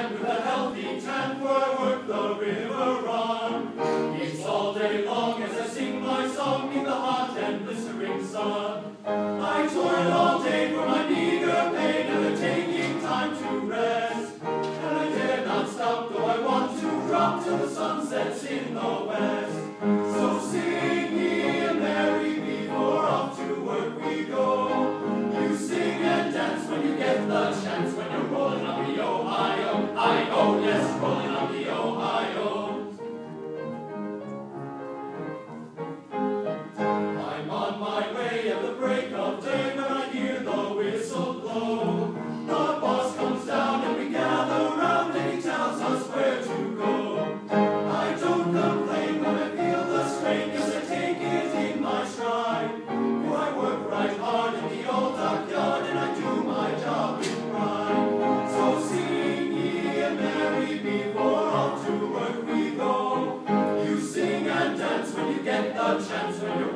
man with a healthy tan, for I work the river run. It's all day long as I sing my song in the hot and blistering sun. I toil all day for my meager pay, never taking time to rest. And I dare not stop, though I want to drop till the sun sets in the west. So sing ye a merry before off to work we go. You sing and dance when you get the chance, when you're rolling on the Ohio. I-O, yes, rolling on the Ohio. I'm on my way at the break of day when I hear the whistle blow. The boss comes down and we gather round and he tells us where to go. I don't complain when I feel the strain, 'cause I take it in my stride. For I work right hard in the old dockyard and I do my job with pride. So sing ye a merry before off to work we go. You sing and dance when you get the chance, when you're